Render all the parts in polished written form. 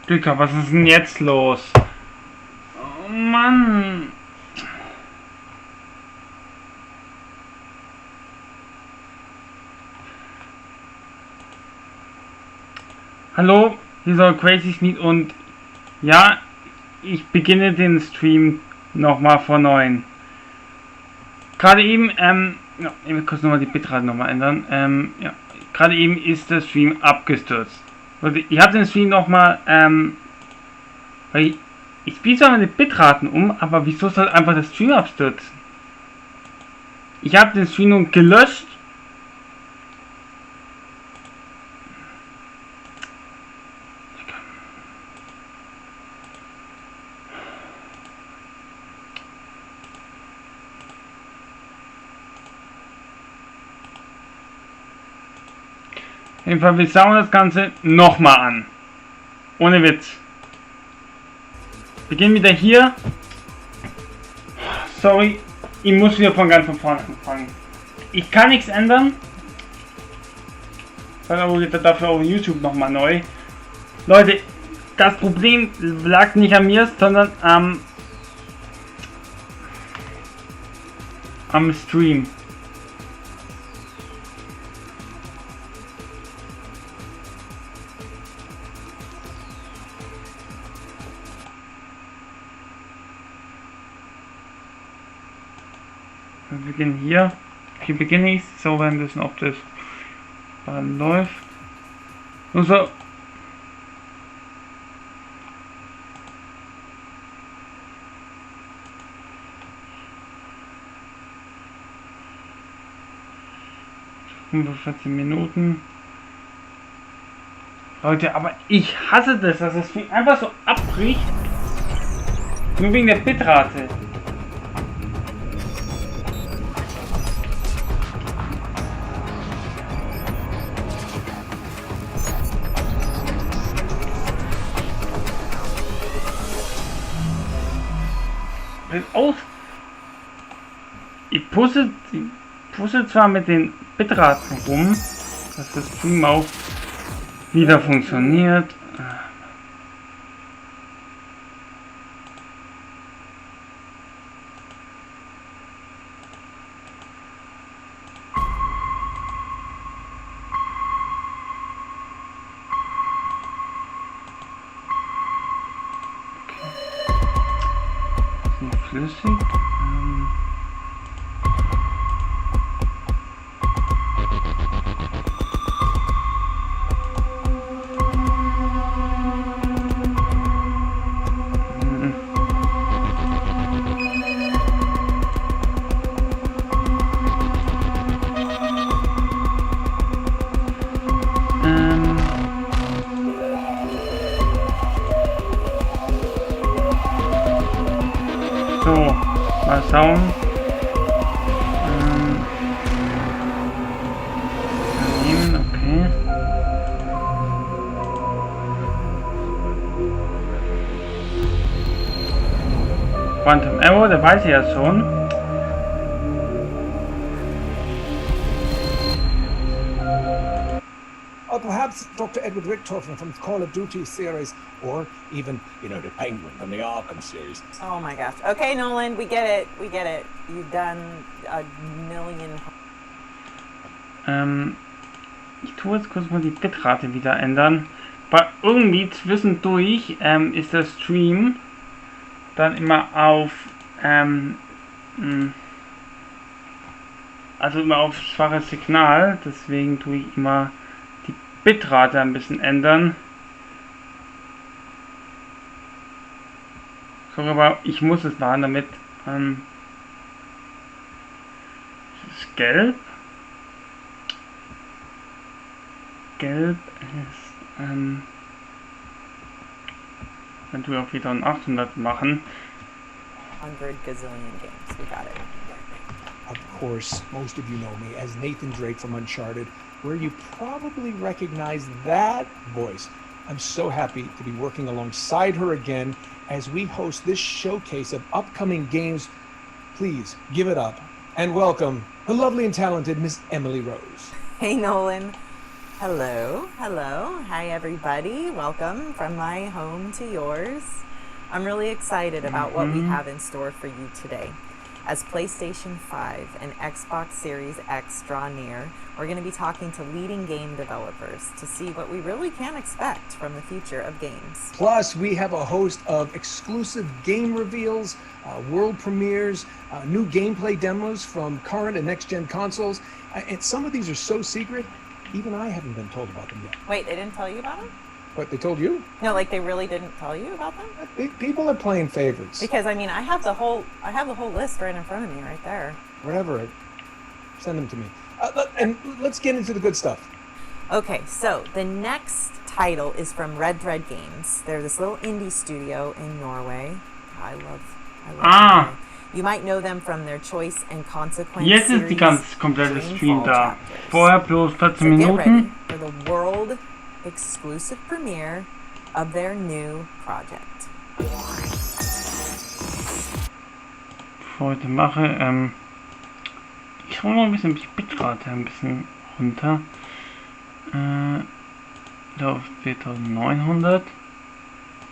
Dücker, was ist denn jetzt los? Oh Mann. Hallo, hier soll Crazy Sneak und ja, ich beginne den Stream nochmal von neuem. Gerade eben, ja, ich muss kurz nochmal die Bitrate nochmal ändern. Ja, gerade eben ist der Stream abgestürzt. Also ich habe den Stream nochmal, weil ich spiele zwar meine Bitraten um, aber wieso soll einfach der Stream abstürzen? Ich habe den Stream nun gelöscht. Auf jeden Fall, wir schauen das Ganze nochmal an. Ohne Witz. Wir gehen wieder hier. Sorry, ich muss wieder von ganz von vorne anfangen. Ich kann nichts ändern. Weil dafür auch YouTube nochmal neu. Leute, das Problem lag nicht an mir, sondern am Stream. Wir beginnen hier. Hier beginne ich. So, wir wissen, ob das läuft. Nur so. Für 14 Minuten. Leute, aber ich hasse das, dass es einfach so abbricht. Nur wegen der Bitrate. Aus. Ich puzzle zwar mit den Bitraten rum, dass das Stream auch wieder funktioniert. Flüssig. So, mal schauen. Nehmen, okay. Quantum Error, der weiß ich ja schon. Or perhaps Dr. Edward Richtofen from the Call of Duty series, or even, you know, the Penguin from the Arkham series. Oh my gosh. Okay, Nolan, we get it. We get it. You've done a million. Ich tue jetzt kurz mal die Bitrate wieder ändern. Weil irgendwie zwischendurch ist der Stream dann immer auf also immer auf schwaches Signal, deswegen tue ich immer die Bitrate ein bisschen ändern. So, aber ich muss es machen, damit es ist gelb. Gelb ist dann tue ich auch wieder ein 800 machen. 100 gazillion games. We got it. Of course, most of you know me as Nathan Drake from Uncharted, where you probably recognize that voice. I'm so happy to be working alongside her again as we host this showcase of upcoming games. Please give it up and welcome the lovely and talented Miss Emily Rose. Hey, Nolan. Hello, hello. Hi, everybody. Welcome from my home to yours. I'm really excited about what we have in store for you today. As PlayStation 5 and Xbox Series X draw near, we're going to be talking to leading game developers to see what we really can expect from the future of games. Plus, we have a host of exclusive game reveals, world premieres, new gameplay demos from current and next-gen consoles. And some of these are so secret, even I haven't been told about them yet. Wait, they didn't tell you about them? What, they told you? No, like they really didn't tell you about them? People are playing favorites. Because I mean, I have the whole list right in front of me, right there. Whatever. Send them to me. And let's get into the good stuff. Okay, so the next title is from Red Thread Games. They're this little indie studio in Norway. I love Norway. You might know them from their Choice and Consequence Jetzt ist die ganz komplette Stream da. Vorher bloß 14 Minuten. For the world exclusive premiere of their new project. Bevor ich das mache, ich hole noch ein bisschen die Bitrate ein bisschen runter. Da auf 4900.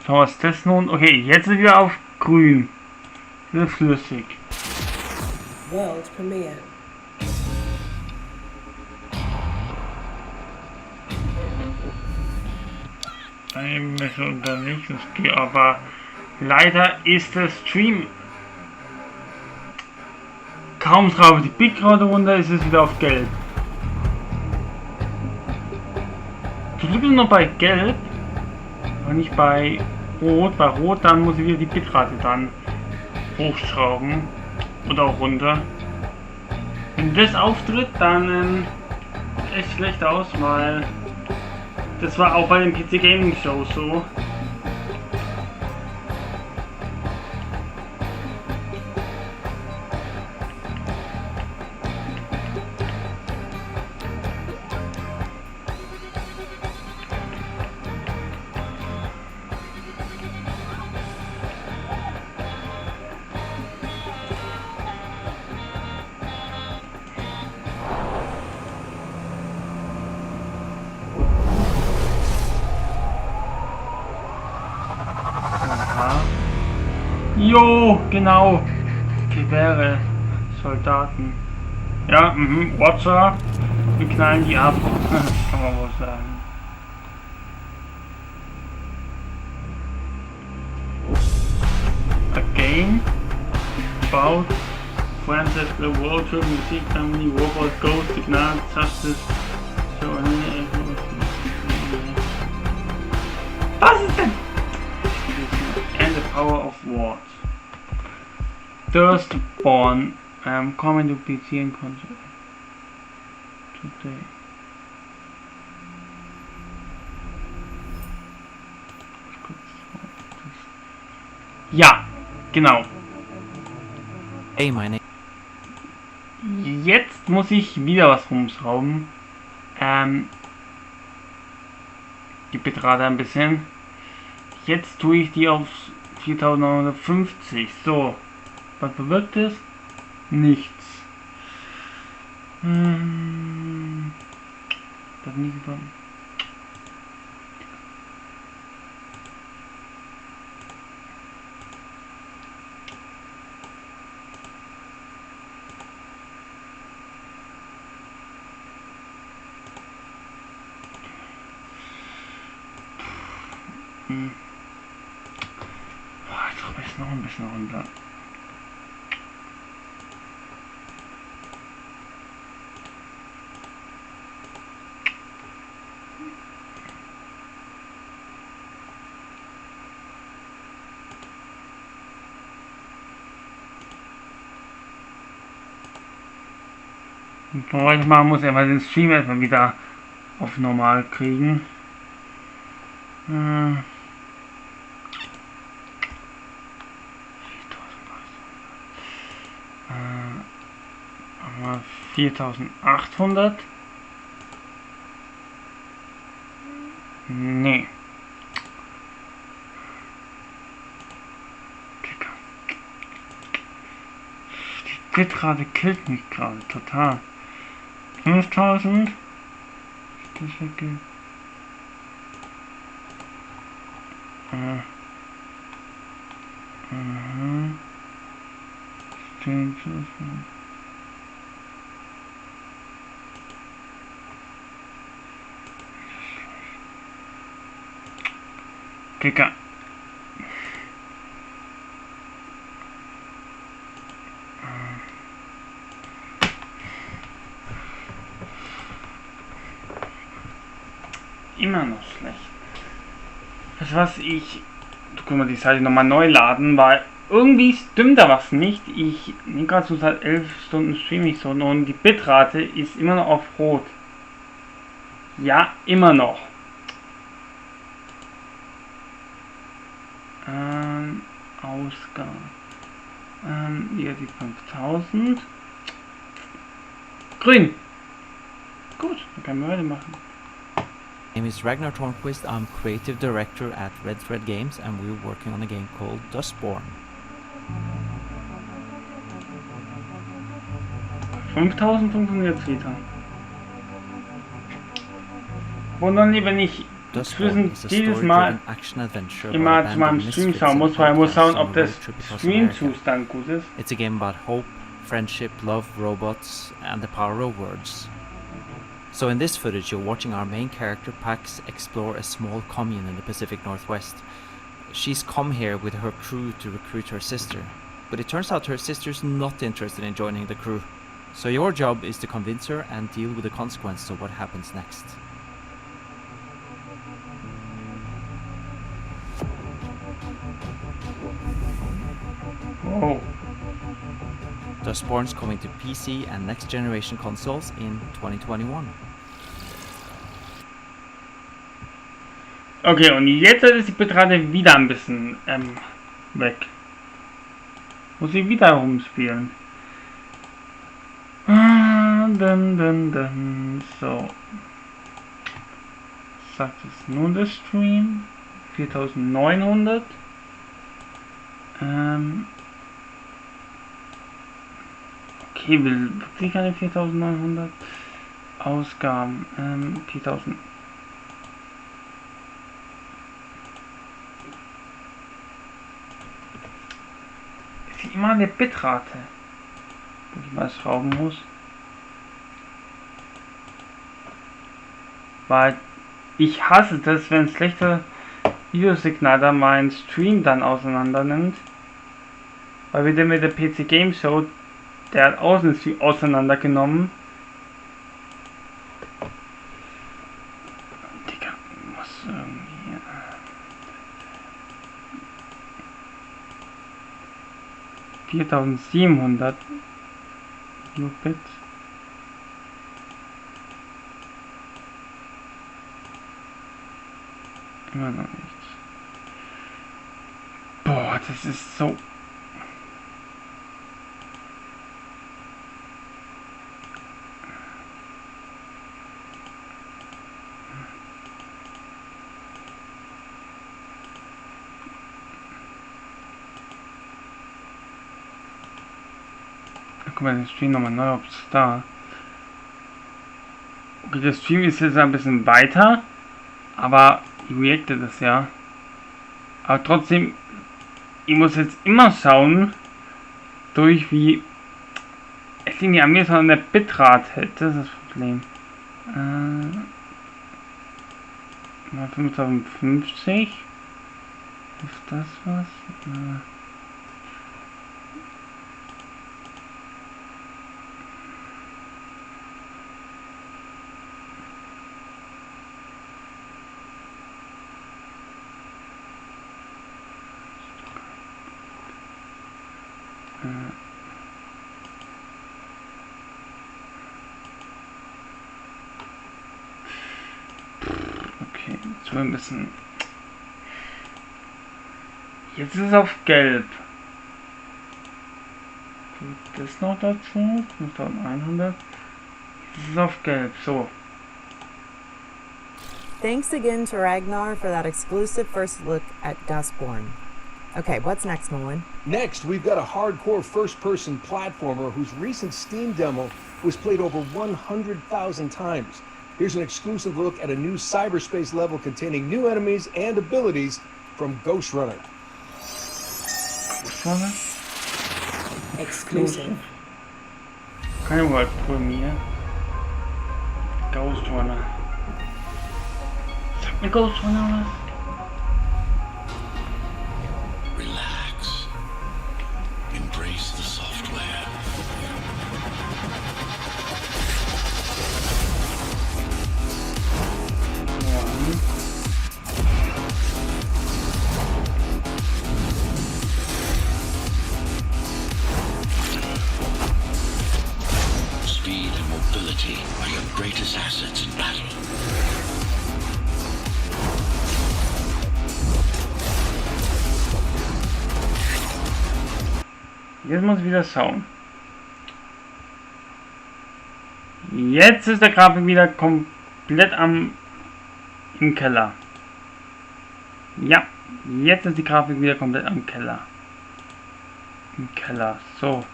So, was ist das nun? Okay, jetzt sind wir auf grün. Das ist flüssig. World Premiere. Ein bisschen unterwegs, aber leider ist der Stream. Kaum schraube ich die Bitrate runter, ist es wieder auf gelb. Zum Glück ist es noch bei gelb, aber nicht bei rot. Bei rot dann muss ich wieder die Bitrate dann hochschrauben oder auch runter. Wenn das auftritt, dann sieht echt schlecht aus, weil das war auch bei den PC Gaming Shows so. Jo, genau. Gewehre, Soldaten. Ja, Watcher. Wir knallen die ab. Kann man wohl sagen. Again. About Francis, the World Trip Music Company, Robot Ghost, Signal, Justice. So, was ist denn? And the power of words. Thirstborn, coming to PC and console today. Ja, genau. Hey, Meine. Jetzt muss ich wieder was rumschrauben. Die Bitrate ein bisschen. Jetzt tue ich die auf 4950. So. Was bewirkt es? Nichts. Das nicht über. Jetzt habe ich noch ein bisschen runter. Was ich machen muss, einfach den Stream erstmal wieder auf normal kriegen. Äh, 4800. Nee. Die Bitrate killt mich gerade total. 5000. Geschenke. Kicker. Immer noch schlecht. Das was ich... Du kannst mal die Seite nochmal neu laden, weil irgendwie stimmt da was nicht. Ich nehme gerade so seit 11 Stunden streame ich so und die Bitrate ist immer noch auf Rot. Ja, immer noch. Ausgabe. Hier die 5000. Grün. Gut, dann können wir weitermachen. My name is Ragnar Tornquist. I'm creative director at RATCHET Games, and we're working on a game called Dustborn. 5000 funktioniert wieder. Wundern lieber nicht zwischen jedes Mal immer zu meinem Stream schauen muss, weil ich muss schauen, ob das Stream-Zustand gut ist. It's a game about hope, friendship, love, robots, and the power of words. So in this footage, you're watching our main character, Pax, explore a small commune in the Pacific Northwest. She's come here with her crew to recruit her sister, but it turns out her sister's not interested in joining the crew. So your job is to convince her and deal with the consequences of what happens next. Oh. Dustborn's coming to PC and next generation consoles in 2021. Okay, und jetzt ist die Bitrate wieder ein bisschen weg. Muss ich wieder rumspielen. So. Sagt es nun der Stream? 4900. Okay, will wirklich keine 4900 Ausgaben. 4000. Ist immer eine Bitrate, wo ich mal schrauben muss. Weil ich hasse das, wenn schlechte Videosignal dann meinen Stream dann auseinander nimmt. Weil wieder mit der PC Game Show, der hat außen auseinandergenommen. Digga, muss irgendwie... 4700 Bit. Immer noch nichts. Boah, das ist so... Guck mal, den Stream nochmal neu, ob es da. Okay, der Stream ist jetzt ein bisschen weiter, aber ich reacte das ja. Aber trotzdem, ich muss jetzt immer schauen, durch wie es irgendwie an mir so eine Bitrate. Das ist das Problem. Mal 5050. Ist das was? Okay, jetzt ein bisschen. Jetzt ist es auf gelb. Gut, das noch dazu. 5100. Jetzt ist es auf gelb. So. Thanks again to Ragnar for that exclusive first look at Dustborn. Okay, what's next, Nolan? Next, we've got a hardcore first-person platformer whose recent Steam demo was played over 100,000 times. Here's an exclusive look at a new cyberspace level containing new enemies and abilities from Ghost Runner. Ghost Runner? Exclusive. Kein Wort von mir. Ghost Runner. Sag mir Ghost Runner was? Relax. Embrace the software. Speed and mobility are your greatest assets in battle. Jetzt muss ich wieder schauen. Jetzt ist der Grafik wieder komplett im Keller. Ja, jetzt ist die Grafik wieder komplett am Keller. Im Keller. So.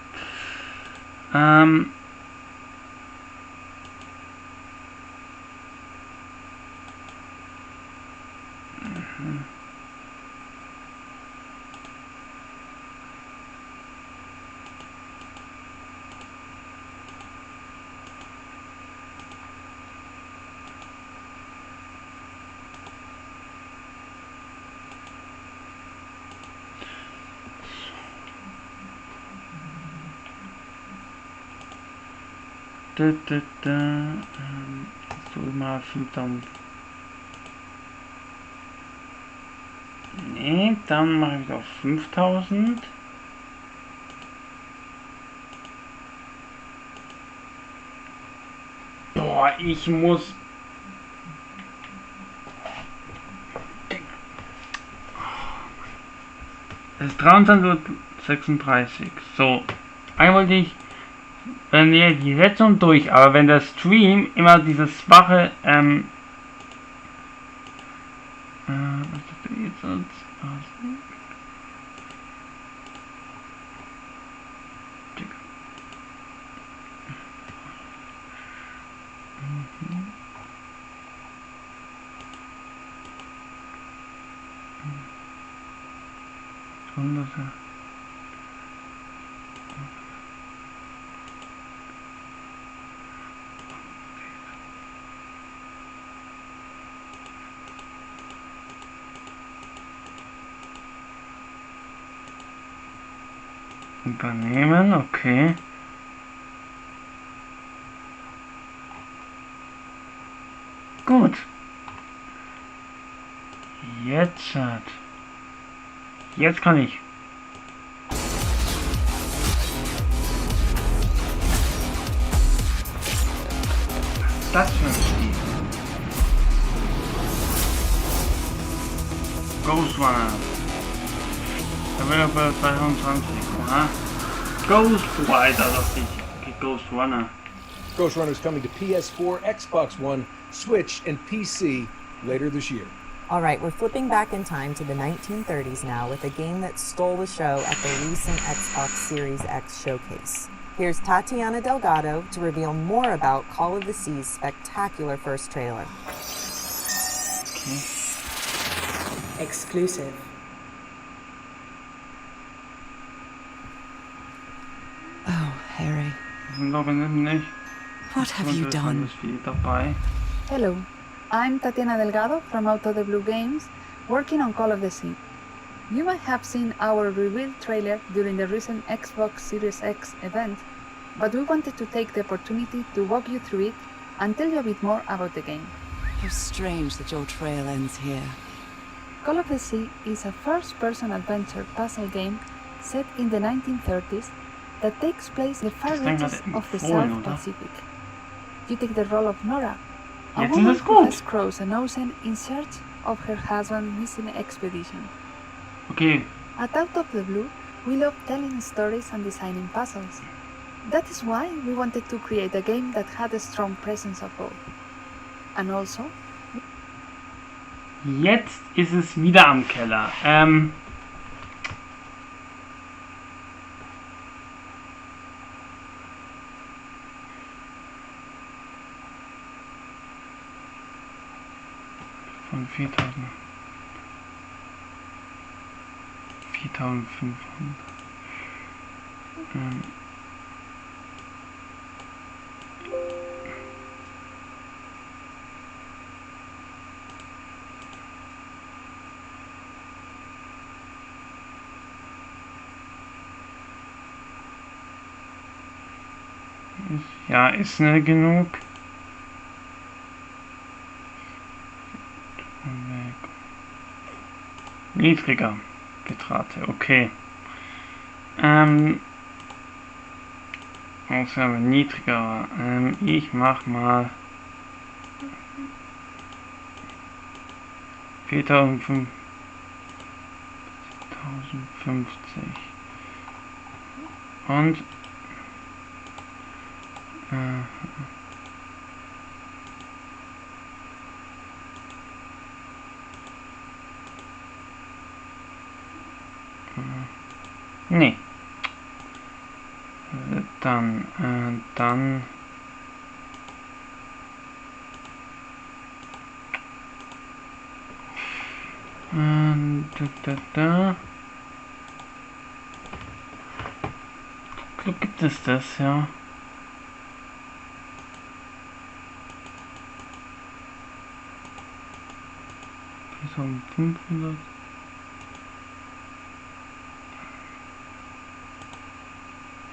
So mal 5000. Nee, dann mache ich auf 5000. Boah, ich muss. Es ist 23:36. So, einmal wollte ich. Nee, die Setzung durch, aber wenn der Stream immer dieses schwache, was ist denn jetzt sonst? Übernehmen, okay. Gut. Jetzt kann ich. Das für ein Spiel. Ghost Runner. Available 2020. Aha. Ghost Rider, dachte ich. Okay, Ghost Runner. Ghost Runner is coming to PS4, Xbox One, Switch, and PC later this year. All right, we're flipping back in time to the 1930s now with a game that stole the show at the recent Xbox Series X showcase. Here's Tatiana Delgado to reveal more about Call of the Sea's spectacular first trailer. Okay. Exclusive. Oh, Harry, Nicht. what have you done? Dabei. Hello, I'm Tatiana Delgado from Out of the Blue Games, working on Call of the Sea. You might have seen our reveal trailer during the recent Xbox Series X event, but we wanted to take the opportunity to walk you through it and tell you a bit more about the game. How strange that your trail ends here. Call of the Sea is a first-person adventure puzzle game set in the 1930s that takes place in the far reaches of the South Pacific. You take the role of Nora, a woman who has crossed an ocean in search of her husband's missing expedition. Okay. At Out of the Blue, we love telling stories and designing puzzles. That is why we wanted to create a game that had a strong presence of both. And also, Jetzt ist es wieder am Keller. von 4500. Ja, ist schnell genug. Niedriger Bitrate, okay. Ausgabe niedriger. Ich mach mal 4050. Und nee. Dann Glück gibt es das, ja. So 500.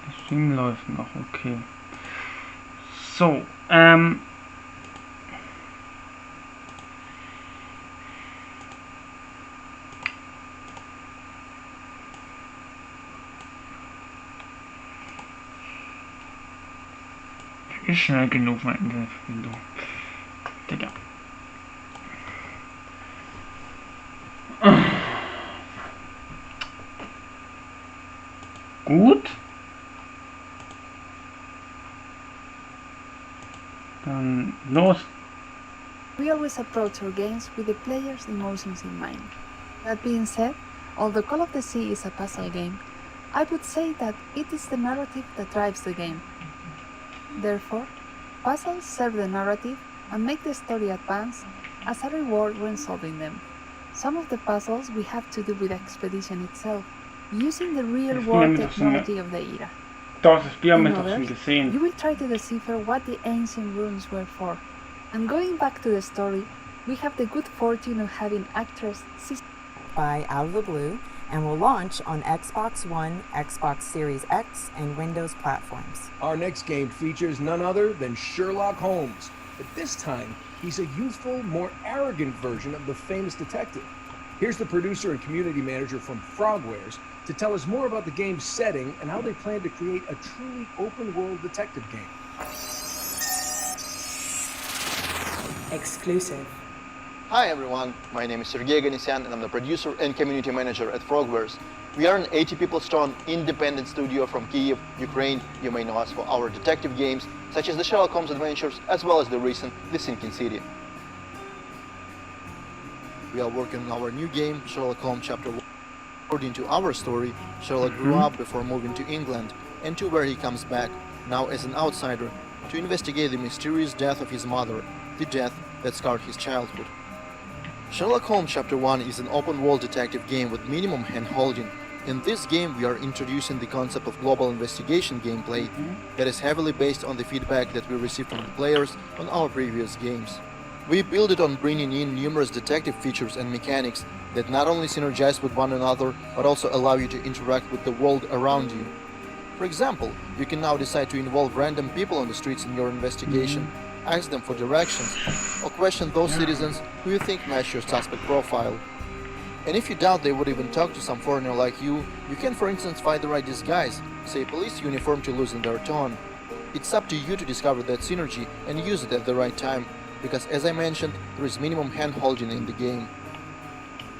Das Stream läuft noch, okay. So, ist schnell genug mal in der Verbindung. Digga. Gut. Dann los. We always approach our games with the player's emotions in mind. That being said, although Call of the Sea is a puzzle game, I would say that it is the narrative that drives the game. Therefore, puzzles serve the narrative and make the story advance as a reward when solving them. Some of the puzzles we have to do with the expedition itself, using the real-world technology of the era. Das Spiel haben wir In doch schon others, gesehen. you will try to decipher what the ancient runes were for. And going back to the story, we have the good fortune of having actress By Out of the Blue and will launch on Xbox One, Xbox Series X, and Windows platforms. Our next game features none other than Sherlock Holmes, but this time he's a youthful, more arrogant version of the famous detective. Here's the producer and community manager from Frogwares to tell us more about the game's setting and how they plan to create a truly open-world detective game. Exclusive. Hi everyone, my name is Sergey Ganisyan and I'm the producer and community manager at Frogwares. We are an 80 people strong independent studio from Kyiv, Ukraine. You may know us for our detective games such as the Sherlock Holmes adventures as well as the recent The Sinking City. We are working on our new game, Sherlock Holmes Chapter 1. According to our story, Sherlock grew up before moving to England and to where he comes back, now as an outsider, to investigate the mysterious death of his mother, the death that scarred his childhood. Sherlock Holmes Chapter 1 is an open-world detective game with minimum hand-holding. In this game, we are introducing the concept of global investigation gameplay that is heavily based on the feedback that we received from the players on our previous games. We build it on bringing in numerous detective features and mechanics that not only synergize with one another, but also allow you to interact with the world around you. For example, you can now decide to involve random people on the streets in your investigation, ask them for directions, or question those citizens who you think match your suspect profile. And if you doubt they would even talk to some foreigner like you can for instance find the right disguise, say a police uniform to loosen their tone. It's up to you to discover that synergy and use it at the right time, because as I mentioned, there is minimum hand-holding in the game.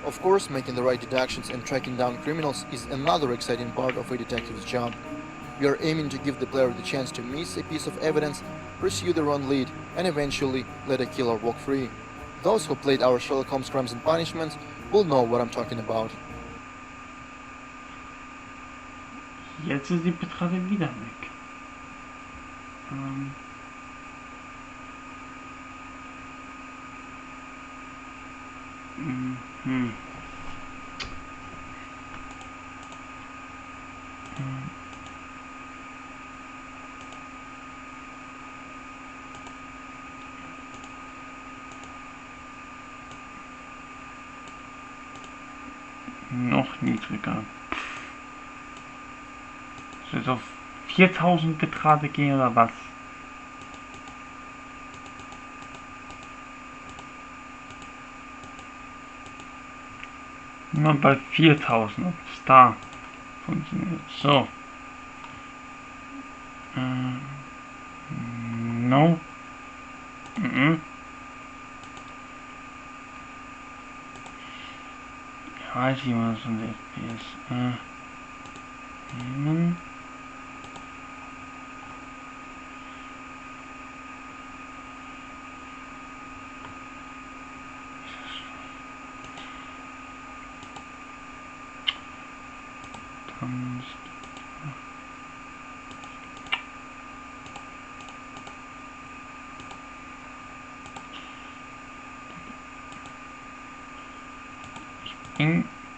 Of course, making the right deductions and tracking down criminals is another exciting part of a detective's job. We are aiming to give the player the chance to miss a piece of evidence, pursue the wrong lead, and eventually let a killer walk free. Those who played our Sherlock Holmes Crimes and Punishments will know what I'm talking about. Jetzt ist die Bitrate wieder weg. Noch niedriger. Soll es auf 4000 Bitrate gehen oder was? Nur bei 4000, ob es da funktioniert. So. No. 720 FPS. Nehmen. Dann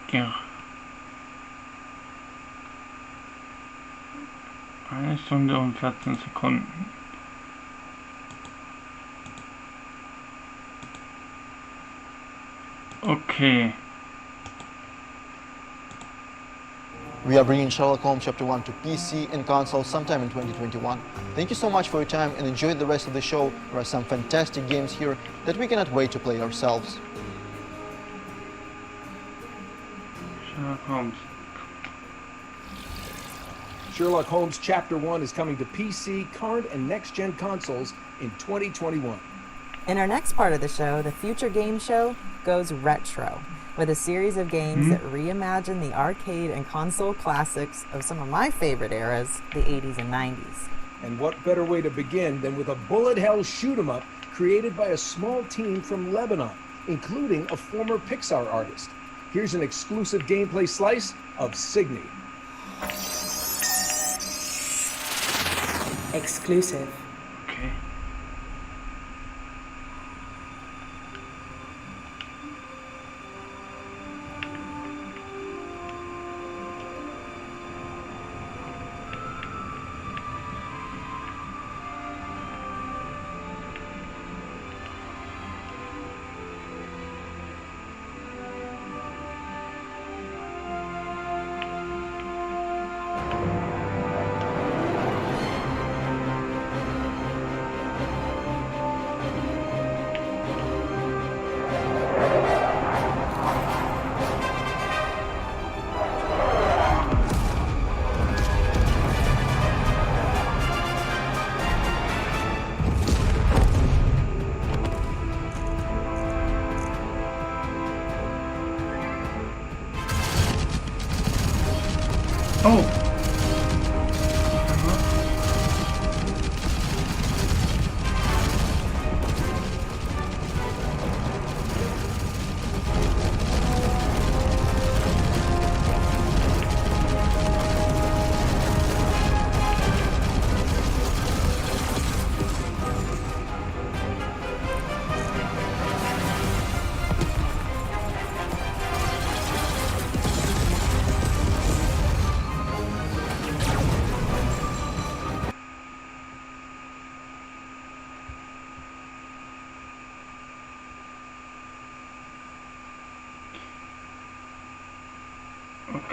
ja. 1 Stunde und 14 Sekunden. Okay. We are bringing Sherlock Holmes Chapter 1 to PC and console sometime in 2021. Thank you so much for your time and enjoy the rest of the show. There are some fantastic games here that we cannot wait to play ourselves. Sherlock Holmes. Sherlock Holmes Chapter 1 is coming to PC, current, and next-gen consoles in 2021. In our next part of the show, the Future Game Show goes retro, with a series of games that reimagine the arcade and console classics of some of my favorite eras, the 80s and 90s. And what better way to begin than with a bullet hell shoot-'em-up created by a small team from Lebanon, including a former Pixar artist. Here's an exclusive gameplay slice of Signy. Exclusive. Okay. Oh!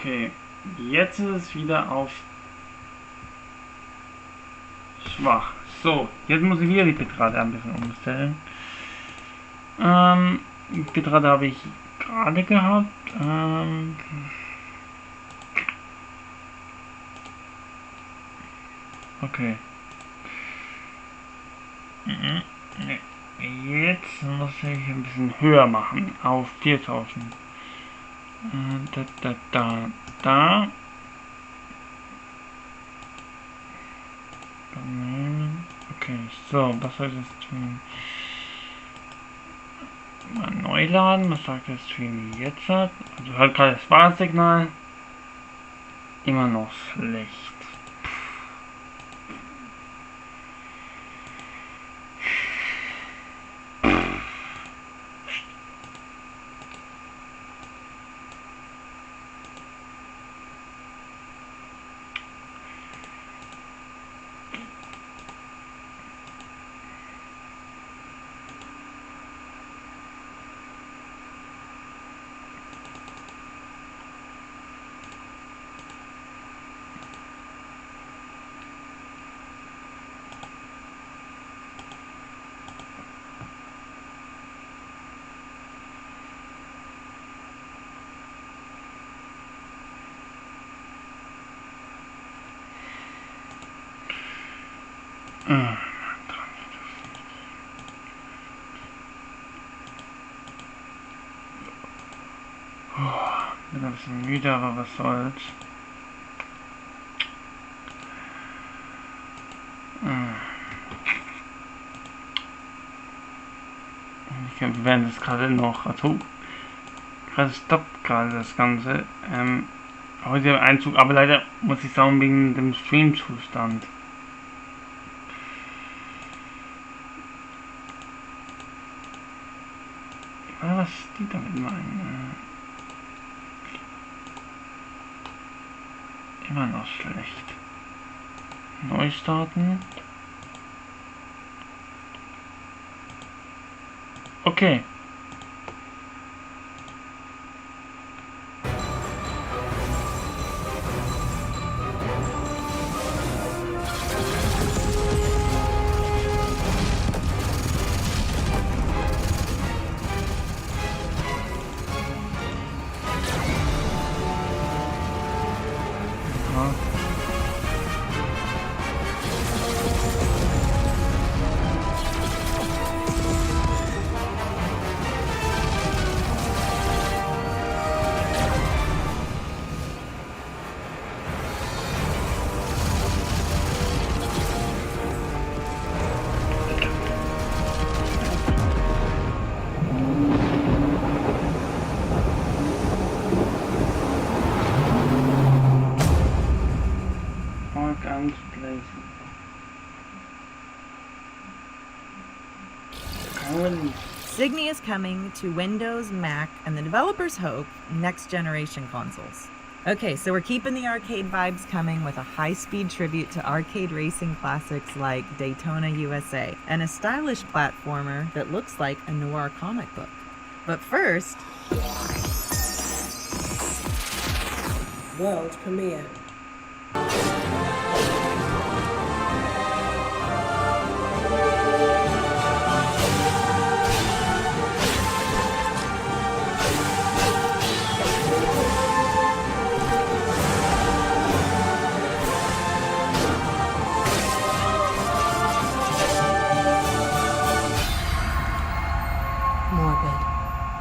Okay, jetzt ist es wieder auf schwach. So, jetzt muss ich wieder die Bitrate ein bisschen umstellen. Die Bitrate habe ich gerade gehabt. Okay. Nee. Jetzt muss ich ein bisschen höher machen, auf 4000. Da. Okay, so, was soll das tun? Mal neu laden, was sagt der Stream jetzt? Also hört gerade das Warnsignal. Immer noch schlecht. Bin ein bisschen müde, aber was soll's. Wir werden das gerade noch. Also, gerade stoppt gerade das Ganze. Heute im Einzug, aber leider muss ich sagen, wegen dem Streamzustand. Was die damit meinen? Immer noch schlecht. Neu starten. Okay. Signy is coming to Windows, Mac, and the developers hope next generation consoles. Okay, so we're keeping the arcade vibes coming with a high-speed tribute to arcade racing classics like Daytona USA, and a stylish platformer that looks like a noir comic book. But first... World premiere.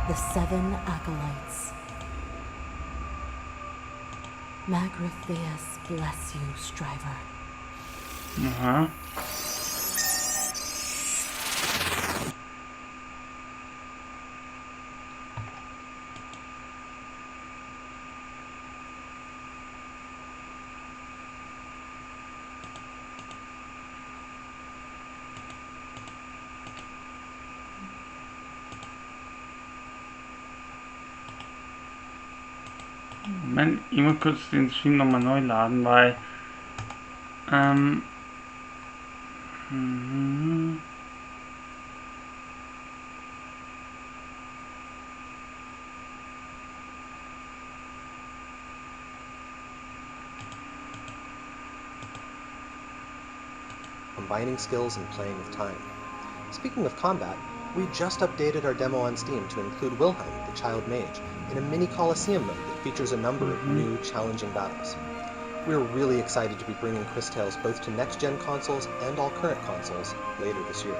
The Seven Acolytes. Magritheus bless you, Striver. Moment, ich muss kurz den Stream nochmal neu laden, weil combining skills and playing with time. Speaking of combat, we just updated our demo on Steam to include Wilhelm, the Child Mage, in a mini Colosseum mode that features a number of new, challenging battles. We're really excited to be bringing Quest Tales both to next-gen consoles and all current consoles later this year.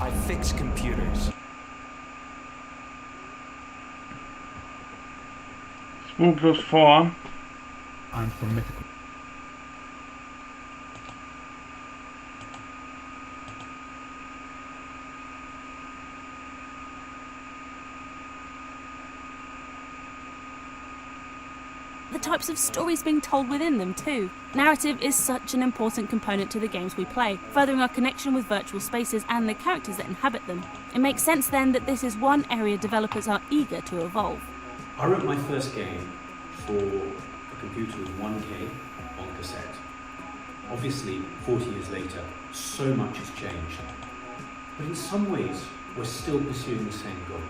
I fix computers. Spurlos vor. I'm from Mythical. The types of stories being told within them too. Narrative is such an important component to the games we play, furthering our connection with virtual spaces and the characters that inhabit them. It makes sense then that this is one area developers are eager to evolve. I wrote my first game for a computer with 1K on cassette. Obviously, 40 years later, so much has changed. But in some ways, we're still pursuing the same goal.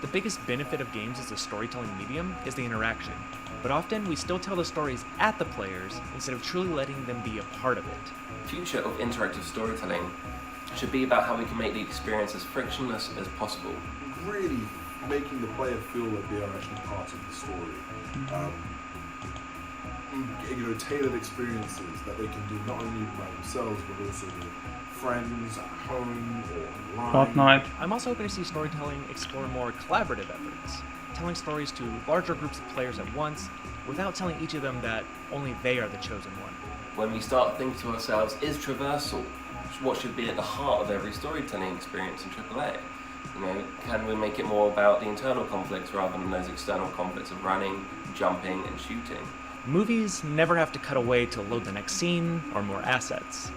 The biggest benefit of games as a storytelling medium is the interaction, but often we still tell the stories at the players instead of truly letting them be a part of it. The future of interactive storytelling should be about how we can make the experience as frictionless as possible. Really making the player feel that they are actually part of the story. Tailored experiences that they can do not only by themselves but also with friends at home or online. Fortnite. I'm also hoping to see storytelling explore more collaborative efforts, telling stories to larger groups of players at once without telling each of them that only they are the chosen one. When we start thinking to ourselves, is traversal what should be at the heart of every storytelling experience in AAA? Can we make it more about the internal conflicts rather than those external conflicts of running, jumping, and shooting? Movies never have to cut away to load the next scene or more assets.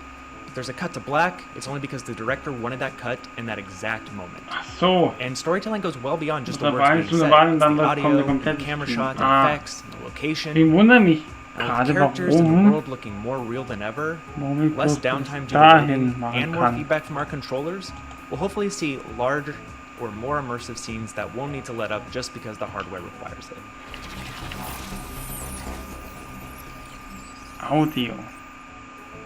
If there's a cut to black, it's only because the director wanted that cut in that exact moment. So. And storytelling goes well beyond just the Da words war being ich so said. eine Weile und It's dann the kommt der audio, the komplette camera Stream. shot, the effects, the location. Ich wundere mich And gerade, with characters in the warum world looking more real than ever, ich less das downtime due to dahin loading, machen and more kann. feedback from our controllers, we'll hopefully see larger or more immersive scenes that won't need to let up just because the hardware requires it. Audio.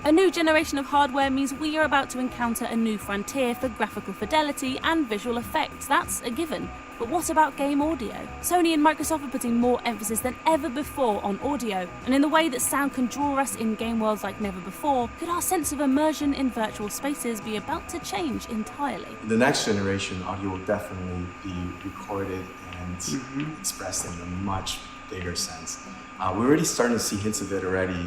A new generation of hardware means we are about to encounter a new frontier for graphical fidelity and visual effects. That's a given. But what about game audio? Sony and Microsoft are putting more emphasis than ever before on audio, and in the way that sound can draw us in game worlds like never before, could our sense of immersion in virtual spaces be about to change entirely? The next generation, audio will definitely be recorded and expressed in a much bigger sense. We're already starting to see hints of it already.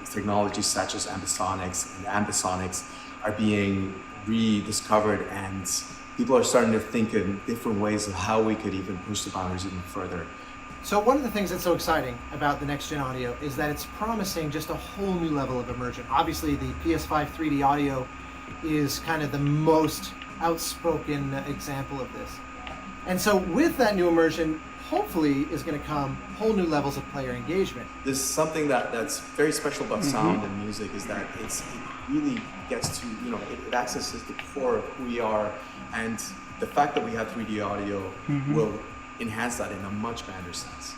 Technologies such as ambisonics and ambisonics are being rediscovered, and people are starting to think in different ways of how we could even push the boundaries even further. So one of the things that's so exciting about the next gen audio is that it's promising just a whole new level of immersion. Obviously the PS5 3D audio is kind of the most outspoken example of this. And so with that new immersion, hopefully is going to come whole new levels of player engagement. There's something that's very special about sound and music is that it really gets to, it accesses the core of who we are, and the fact that we have 3D audio will enhance that in a much grander sense.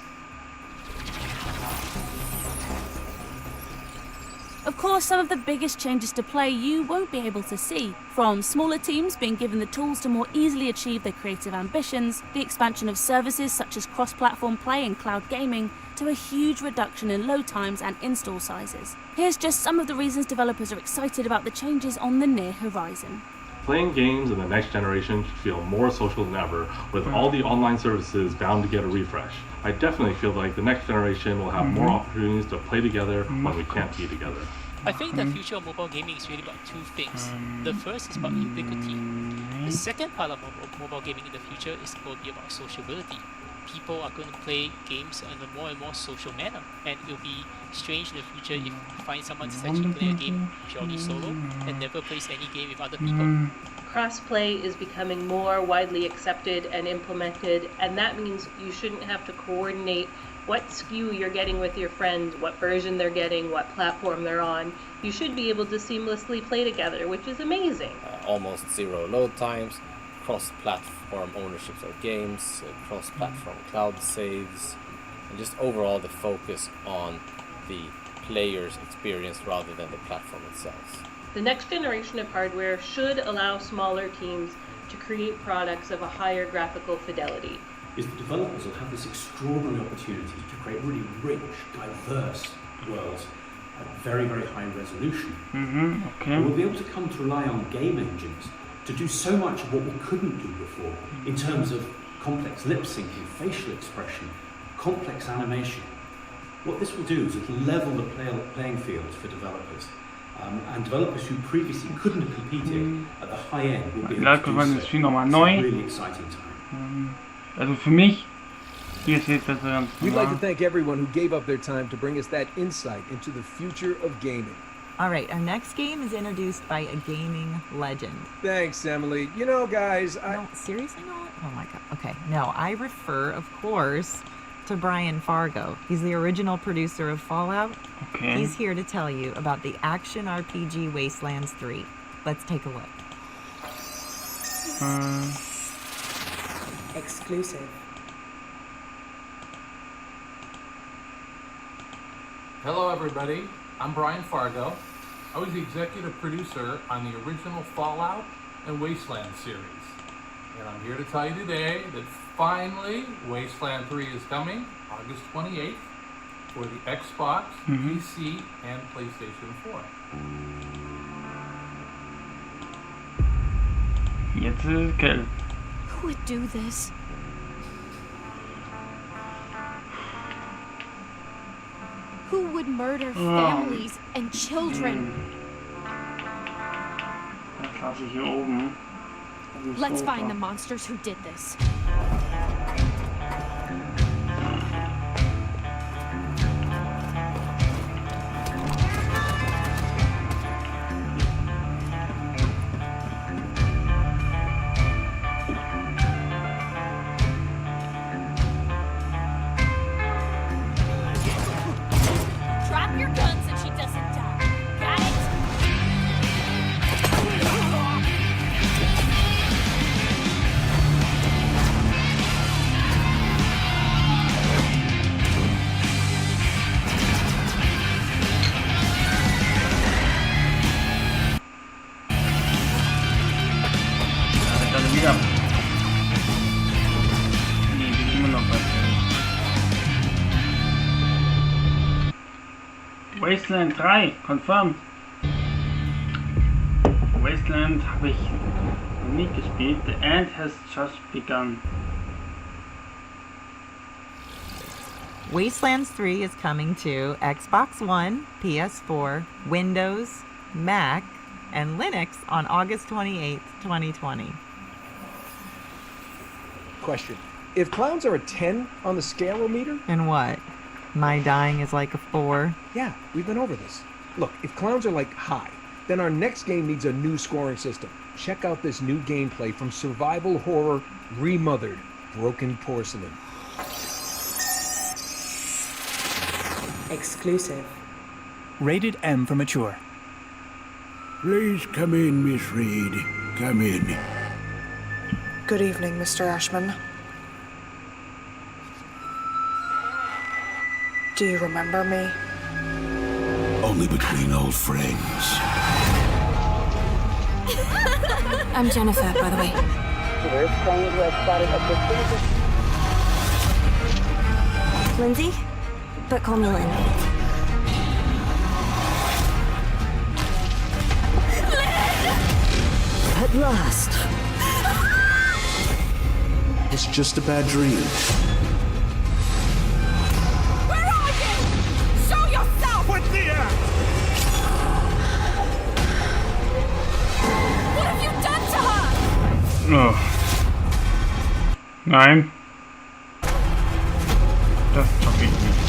Of course, some of the biggest changes to play you won't be able to see. From smaller teams being given the tools to more easily achieve their creative ambitions, the expansion of services such as cross-platform play and cloud gaming, to a huge reduction in load times and install sizes. Here's just some of the reasons developers are excited about the changes on the near horizon. Playing games in the next generation should feel more social than ever, with all the online services bound to get a refresh. I definitely feel like the next generation will have more opportunities to play together when we can't be together. I think the future of mobile gaming is really about two things. The first is about ubiquity. The second part of mobile gaming in the future is going to be about sociability. People are going to play games in a more and more social manner, and it will be strange in the future if you find someone that's actually playing a game purely solo and never plays any game with other people. Crossplay is becoming more widely accepted and implemented, and that means you shouldn't have to coordinate what SKU you're getting with your friends, what version they're getting, what platform they're on. You should be able to seamlessly play together, which is amazing. Almost zero load times, cross-platform ownerships of games, cross-platform cloud saves, and just overall the focus on the player's experience rather than the platform itself. The next generation of hardware should allow smaller teams to create products of a higher graphical fidelity. Is the developers will have this extraordinary opportunity to create really rich, diverse worlds at very, very high resolution. Okay. And we'll be able to come to rely on game engines to do so much of what we couldn't do before in terms of complex lip syncing, facial expression, complex animation. What this will do is it'll level the playing field for developers. And developers who previously couldn't have competed at the high end will be able to do so. It's a really exciting time. Also für mich, hier steht das ganz We'd like to thank everyone who gave up their time to bring us that insight into the future of gaming. All right, our next game is introduced by a gaming legend. Thanks, Emily. Guys, No, seriously, no? Oh my god. Okay, no, I refer, of course, to Brian Fargo. He's the original producer of Fallout. Okay. He's here to tell you about the action RPG Wastelands 3. Let's take a look. Exclusive. Hello everybody, I'm Brian Fargo. I was the executive producer on the original Fallout and Wasteland series. And I'm here to tell you today that finally Wasteland 3 is coming August 28th for the Xbox, PC, and PlayStation 4. Jetzt ist es gelb. Who would do this? Who would murder families and children? Das lasse ich hier oben. Let's find the monsters who did this. Drop your guns and she doesn't die. Got it? Dann wieder. Nee, bin immer noch bei Wasteland 3, confirmed. Wasteland habe ich noch nie gespielt. The end has just begun. Wastelands 3 is coming to Xbox One, PS4, Windows, Mac, and Linux on August 28th, 2020. Question. If clowns are a 10 on the scale-o-meter? And what? My dying is like a 4? Yeah, we've been over this. Look, if clowns are like high, then our next game needs a new scoring system. Check out this new gameplay from survival horror Remothered, Broken Porcelain. Exclusive. Rated M for mature. Please come in, Miss Reed. Come in. Good evening, Mr. Ashman. Do you remember me? Only between old friends. I'm Jennifer, by the way. Here's claim to have spotted a Lindsay? But call me Lynn. At last. It's just a bad dream. Where are you? Show yourself! What the What have you done to her? Oh. Nein. Das schaffe ich nicht.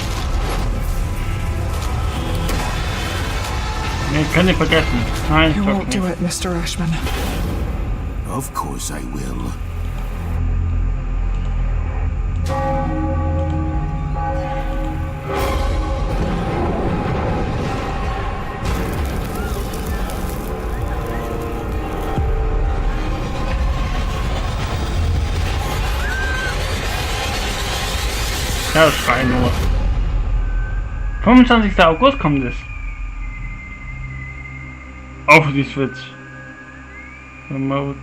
Nee, kann ich vergessen. Nein, You ich won't do it, Mr. Ashman. Of course I will. Ja, schreien nur. 25. August kommt es. Auch für die Switch. Remote.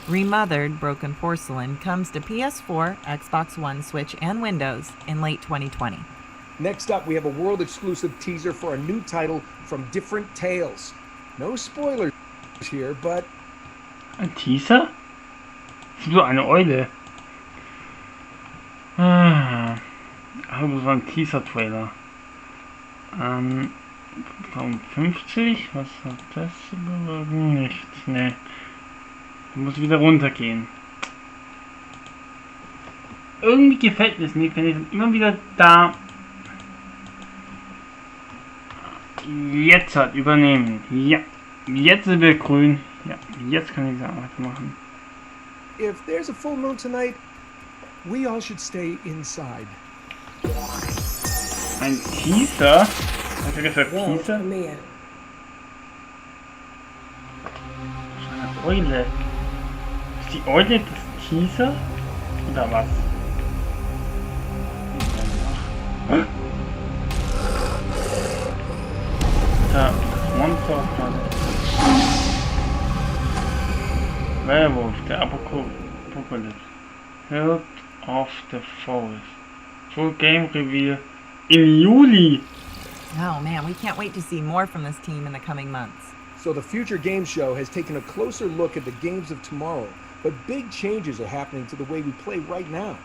Remothered, Broken Porcelain comes to PS4, Xbox One, Switch, and Windows in late 2020. Next up, we have a world-exclusive teaser for a new title from Different Tales. No spoilers here, but... Ein Teaser? So eine Eule. Ah, aber das war ein Teaser-Trailer. 50, was hat das geworden? Nichts, ne. Ich muss wieder runtergehen. Irgendwie gefällt mir es nicht, wenn ich dann immer wieder da jetzt halt übernehmen. Ja, jetzt sind wir grün. Ja, jetzt kann ich die Arbeit machen. if there's a full moon tonight, we all should stay inside. Ein Teaser? Hast du gesagt Teaser? Premiere. Eine Eule. Ist die Eule das Teaser? Oder was? Hä? Da, das Monster auf gerade. Werewolf, der Apocalypse. Heart of the Forest. Full game reveal in Juli. Oh man, we can't wait to see more from this team in the coming months. So the Future Games Show has taken a closer look at the games of tomorrow, but big changes are happening to the way we play right now.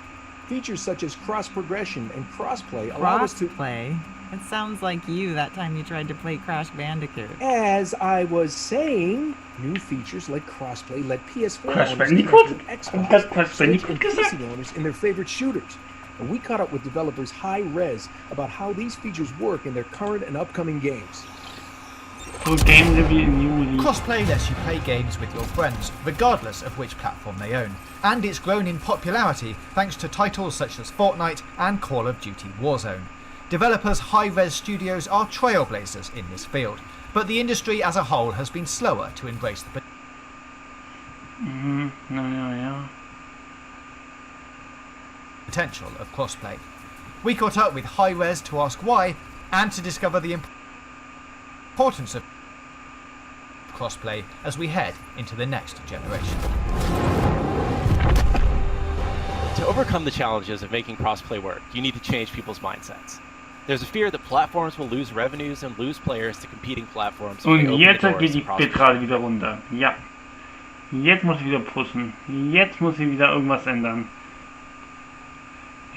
Features such as cross-progression and cross-play allow us to... Cross-play? It sounds like you that time you tried to play Crash Bandicoot. As I was saying, new features like crossplay let PS4 Crash owners Bandicoot? connect with That's Xbox, Crash Switch, Bandicoot and gesagt? PC owners in their favorite shooters. And we caught up with developers Hi-Rez about how these features work in their current and upcoming games. Full game reveal in Juli. Crossplay lets you play games with your friends, regardless of which platform they own. And it's grown in popularity thanks to titles such as Fortnite and Call of Duty Warzone. Developers Hi-Rez Studios are trailblazers in this field, but the industry as a whole has been slower to embrace the potential of crossplay. We caught up with Hi-Rez to ask why and to discover the importance of crossplay as we head into the next generation. To overcome the challenges of making crossplay work, you need to change people's mindsets. There's a fear that platforms will lose revenues and lose players to competing platforms. Und jetzt geht die Bitrate wieder runter. Ja. Jetzt muss ich wieder pushen. Jetzt muss ich wieder irgendwas ändern.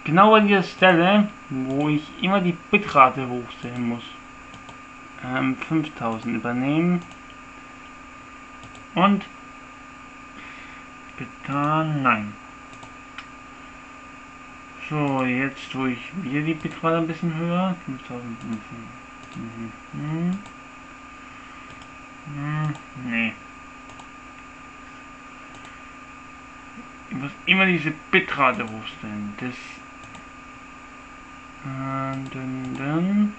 Genau an dieser Stelle, wo ich immer die Bitrate hochstellen muss. 5000 übernehmen. Und bitte nein. So, jetzt tue ich wieder die Bitrate ein bisschen höher. 5000. Nee. Ich muss immer diese Bitrate hochstellen. Das. Dann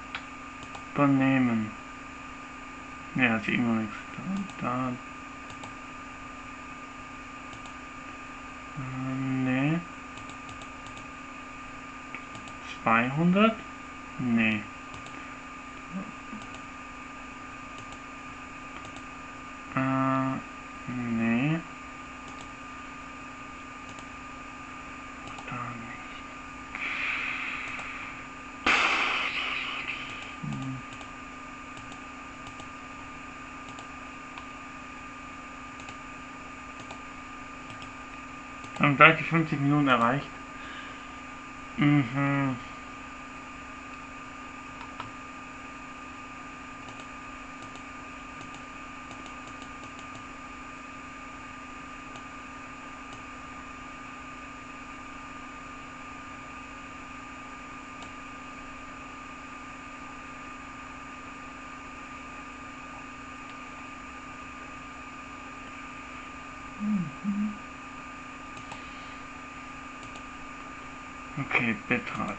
übernehmen. Ne, hat sie immer nichts. Da. Nee. 200? Nee. Nee. Da nicht. Haben gleich die 50 Minuten erreicht. Okay, Bitrate.